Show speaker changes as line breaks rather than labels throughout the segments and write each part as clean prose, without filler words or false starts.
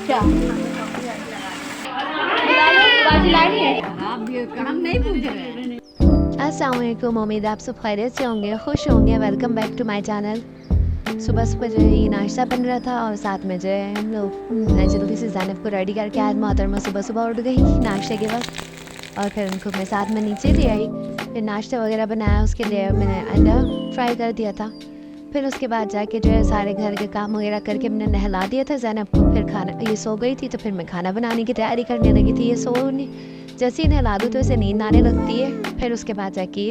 क्या बाजी लानी है?
आप ये काम नहीं पूछ रहे।
अस्सलाम वालेकुम, उम्मीद आप सब खैरियत से होंगे, खुश होंगे। Welcome back to my channel. सुबह सुबह जो है ये नाश्ता बन रहा था और साथ में जो है हम लोग जल्दी से ज़ैनब को रेडी करके आज मोहतरमा सुबह सुबह उठ गई नाश्ते के वक्त और फिर उनको मैं साथ में नीचे ले आई। फिर नाश्ता वगैरह बनाया, उसके लिए मैंने अंडा फ्राई कर दिया था। फिर उसके बाद जाके जो है सारे घर के काम वगैरह करके मैंने नहला दिया था ज़ैनब को। फिर खाना, ये सो गई थी तो फिर मैं खाना बनाने की तैयारी करने लगी थी। ये सो नहीं, जैसे ही नहला दूँ तो इसे नींद आने लगती है। फिर उसके बाद जाके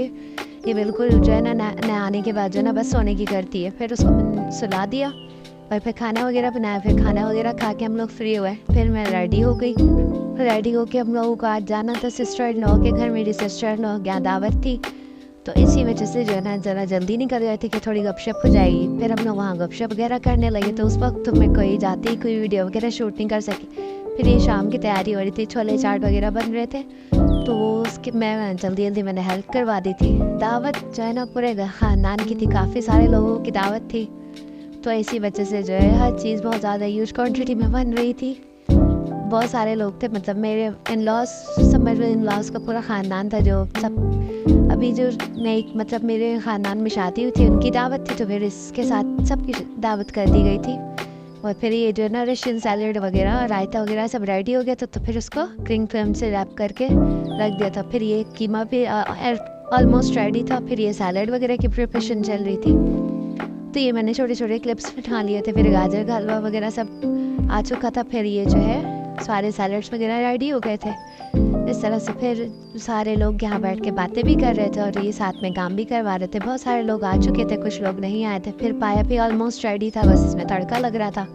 ये बिल्कुल जो है ना नहाने के बाद जो है ना बस सोने की करती है। फिर उसको मैंने सुला दिया और फिर खाना वगैरह बनाया। फिर खाना वगैरह खा के हम लोग फ्री हुए। फिर मैं रेडी हो गई। रेडी होके हम लोगों को आज जाना था सिस्टर इन लॉ के घर। मेरी सिस्टर इन लॉ क्या दावत थी, तो इसी वजह से जो है ना ज़रा जल्दी निकल गए थे कि थोड़ी गपशप हो जाएगी। फिर हम लोग वहाँ गपशप वगैरह करने लगे। तो उस वक्त तो मैं कोई जाती कोई वीडियो वगैरह शूट नहीं कर सकी। फिर ये शाम की तैयारी हो रही थी, छोले चाट वगैरह बन रहे थे, तो उसकी मैं जल्दी मैंने हेल्प करवा दी थी। दावत जो है ना पूरे ख़ानदान की थी, काफ़ी सारे लोगों की दावत थी, तो इसी वजह से जो है हर चीज़ बहुत ज़्यादा ह्यूज क्वान्टिटी में बन रही थी। बहुत सारे लोग थे, मतलब मेरे इन लॉज, सब मेरे इन लॉज का पूरा ख़ानदान था। जो सब अभी जो नई मतलब मेरे ख़ानदान में शादी हुई थी उनकी दावत थी, तो फिर इसके साथ सबकी दावत कर दी गई थी। और फिर ये जो है ना रशियन सैलड वगैरह रायता वगैरह सब रेडी हो गया था, तो फिर उसको क्लिंग फिल्म से रैप करके रख दिया था। फिर ये कीमा भी ऑलमोस्ट रेडी था। फिर ये सैलड वगैरह की प्रिपरेशन चल रही थी, तो ये मैंने छोटे छोटे क्लिप्स बिठा लिए थे। फिर गाजर का हलवा वगैरह सब आ चुका था। फिर ये जो है सारे सैलड्स वगैरह रेडी हो गए थे। इस तरह से फिर सारे लोग यहाँ बैठ के बातें भी कर रहे थे और ये साथ में काम भी करवा रहे थे। बहुत सारे लोग आ चुके थे, कुछ लोग नहीं आए थे। फिर पाया भी ऑलमोस्ट रेडी था, बस इसमें तड़का लग रहा था।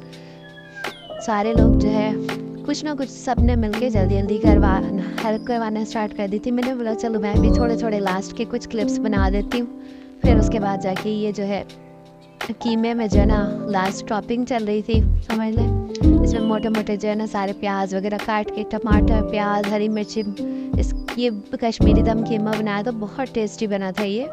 सारे लोग जो है कुछ ना कुछ सब ने मिल के जल्दी हेल्प करवाना स्टार्ट कर दी थी। मैंने बोला चलो मैं भी थोड़े थोड़े लास्ट के कुछ क्लिप्स बना देती हूँ। फिर उसके बाद जाके ये जो है कीमे में जो है ना लास्ट टॉपिंग चल रही थी, समझ लें। इसमें मोटे मोटे जो है ना सारे प्याज वगैरह काट के, टमाटर, प्याज, हरी मिर्ची, ये कश्मीरी दम कीमा बनाया तो बहुत टेस्टी बना था ये।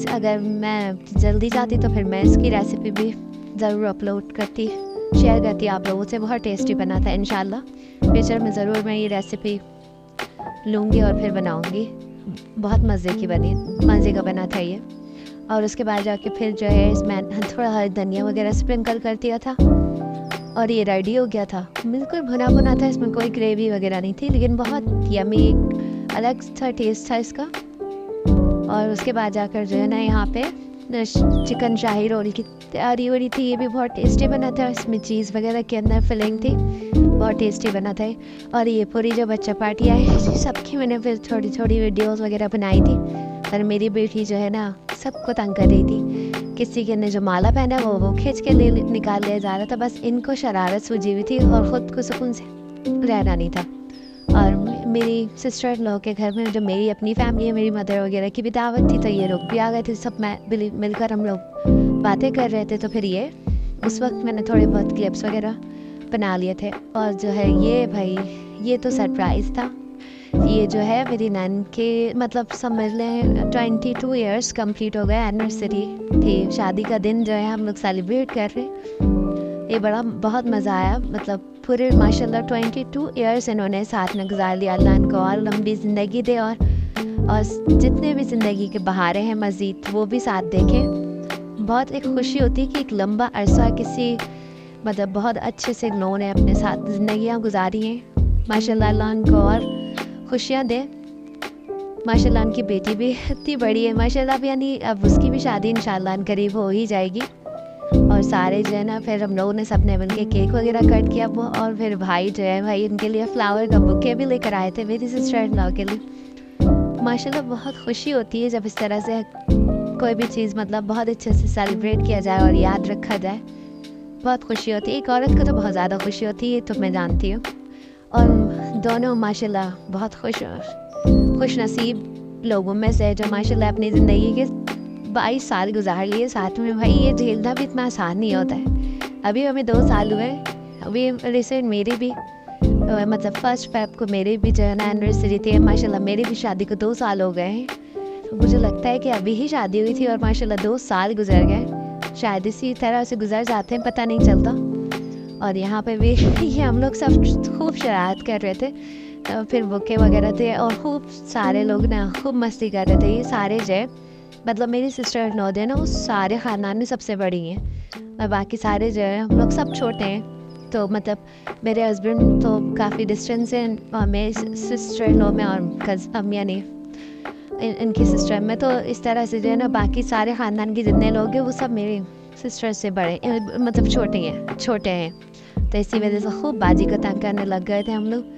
अगर मैं जल्दी जाती तो फिर मैं इसकी रेसिपी भी ज़रूर अपलोड करती, शेयर करती आप लोगों से। बहुत टेस्टी बना था। इंशाल्लाह फ्यूचर में ज़रूर मैं ये रेसिपी लूँगी और फिर बनाऊँगी। बहुत मज़े की बनी, मज़े का बना था ये। और उसके बाद जाके फिर जो है इसमें थोड़ा हरी धनिया वगैरह स्प्रिंकल कर दिया था और ये रेडी हो गया था। बिल्कुल भुना भुना था, इसमें कोई ग्रेवी वगैरह नहीं थी, लेकिन बहुत यमी एक अलग सा टेस्ट था इसका। और उसके बाद जाकर जो है ना यहाँ पे चिकन शाही रोल की तैयारी हो रही थी। ये भी बहुत टेस्टी बना था, इसमें चीज़ वगैरह के अंदर फिलिंग थी, बहुत टेस्टी बना था। और ये पूरी जो बच्चा पार्टी आई सबकी मैंने फिर थोड़ी थोड़ी वीडियोज़ वगैरह बनाई थी। और मेरी बेटी जो है ना सबको तंग कर रही थी। किसी के ने जो माला पहना वो खींच के निकाल लिया जा रहा था। बस इनको शरारत सूझी हुई थी और ख़ुद को सुकून से रहना नहीं था। और मेरी सिस्टर इन लॉ के घर में जो मेरी अपनी फैमिली है, मेरी मदर वगैरह की भी दावत थी, तो ये लोग भी आ गए थे। सब मिलकर हम लोग बातें कर रहे थे। तो फिर ये उस वक्त मैंने थोड़े बहुत क्लिप्स वगैरह बना लिए थे। और जो है ये भाई ये तो सरप्राइज़ था। ये जो है मेरी नैन के मतलब समझ लें 22 ईयर्स कंप्लीट हो गए, एनिवर्सरी थी, शादी का दिन जो है हम लोग सेलिब्रेट कर रहे। ये बहुत मज़ा आया। मतलब पूरे माशाल्लाह 22 ईयर्स इन्होंने साथ में गुजार लिया। अल्लाह इनको और लंबी ज़िंदगी दे और जितने भी ज़िंदगी के बहारे हैं मज़ीद वो भी साथ देखें। बहुत एक खुशी होती है कि एक लंबा अरसा किसी मतलब बहुत अच्छे से लोगों ने अपने साथ ज़िंदगियाँ गुजारी हैं। माशाल्लाह अल्लाह इनको और खुशियाँ दे। माशाल्लाह उनकी बेटी भी इतनी बड़ी है माशाल्लाह, भी यानी अब उसकी भी शादी इंशाल्लाह करीब हो ही जाएगी। और सारे जो है ना फिर हम लोगों ने सबने मिलके केक वगैरह कट किया वो। और फिर भाई जो है भाई उनके लिए फ्लावर का बुके भी लेकर आए थे मेरी सिस्टर इन लॉ के लिए। माशाल्लाह बहुत खुशी होती है जब इस तरह से कोई भी चीज़ मतलब बहुत अच्छे से सेलिब्रेट किया जाए और याद रखा जाए। बहुत खुशी होती है। एक औरत को तो बहुत ज़्यादा खुशी होती है, तो मैं जानती हूँ। और दोनों माशाल्लाह बहुत खुश नसीब लोगों में से जो माशाल्लाह अपनी ज़िंदगी के 22 साल गुजार लिए साथ में। भाई ये झेलना भी इतना आसान नहीं होता है। अभी हमें 2 साल हुए, अभी रिसेंट मेरी भी मतलब 1 फ़रवरी को मेरी भी जो है ना एनिवर्सरी थी। माशाल्लाह मेरी भी शादी को 2 साल हो गए हैं। तो मुझे लगता है कि अभी ही शादी हुई थी और माशाल्लाह 2 साल गुजर गए, शायद इसी तरह से गुजर जाते हैं, पता नहीं चलता। और यहाँ पे भी ये हम लोग सब खूब शरारत कर रहे थे। फिर बुके वगैरह थे और खूब सारे लोग ना खूब मस्ती कर रहे थे। ये सारे जो है मतलब मेरी सिस्टर नौदे ना वो सारे ख़ानदान में सबसे बड़ी हैं और बाकी सारे जो है हम लोग सब छोटे हैं। तो मतलब मेरे हस्बैंड तो काफ़ी डिस्टेंस है और मेरी सिस्टर नो में और अम्मिया ने इनकी सिस्टर में, तो इस तरह से जो है ना बाकी सारे ख़ानदान के जितने लोग हैं वो सब मेरी सिस्टर से बड़े मतलब छोटे हैं। तो इसी वजह से खूब बाजी को तंग करने लग गए थे हम लोग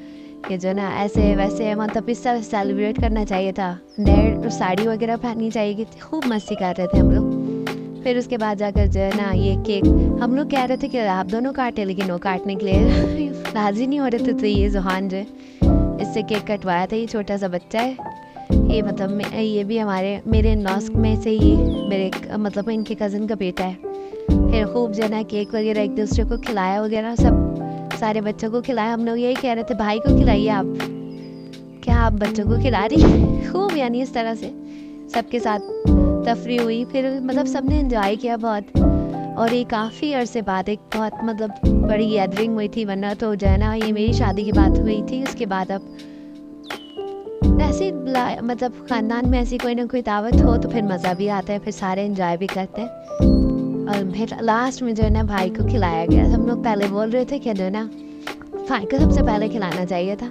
कि जो ना ऐसे वैसे मतलब इस तरह सेलिब्रेट करना चाहिए था। नए साड़ी वगैरह पहननी चाहिए थी। खूब मस्ती कर रहे थे हम लोग। फिर उसके बाद जाकर जो है ना ये केक हम लोग कह रहे थे कि आप दोनों काटे, लेकिन वो काटने के लिए राज़ी नहीं हो रहे थे। तो ये जुहान जो है इससे केक कटवाया था। ये छोटा सा बच्चा है, ये मतलब ये भी मेरे नॉस्क में से ही मेरे मतलब इनके कज़न का बेटा है। फिर खूब जो है ना केक वगैरह एक दूसरे को खिलाया वगैरह, सब सारे बच्चों को खिलाया। हम लोग यही कह रहे थे भाई को खिलाइए आप, क्या आप बच्चों को खिला रही खूब, यानी इस तरह से सबके साथ तफरी हुई। फिर मतलब सबने एंजॉय किया बहुत, और ये काफ़ी अरसे बाद एक बहुत मतलब बड़ी गैदरिंग हुई थी। वरना तो जो है ना ये मेरी शादी की बात हुई थी, उसके बाद अब ऐसी मतलब ख़ानदान में ऐसी कोई ना कोई दावत हो तो फिर मज़ा भी आता है, फिर सारे एंजॉय भी करते हैं। और फिर लास्ट में जो है ना भाई को खिलाया गया। हम लोग पहले बोल रहे थे कि जो है ना भाई को सबसे पहले खिलाना चाहिए था।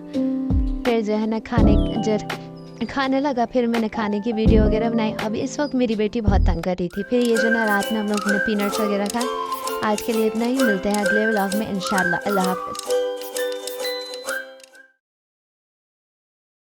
फिर जो है ना खाने लगा। फिर मैंने खाने की वीडियो वगैरह बनाई। अभी इस वक्त मेरी बेटी बहुत तंग कर रही थी। फिर ये जो ना रात में हम लोग ने पीनट्स वगैरह खाए। आज के लिए इतना ही, मिलते हैं अगले व्लॉग में इंशाल्लाह। अल्लाह हाफ़िज़।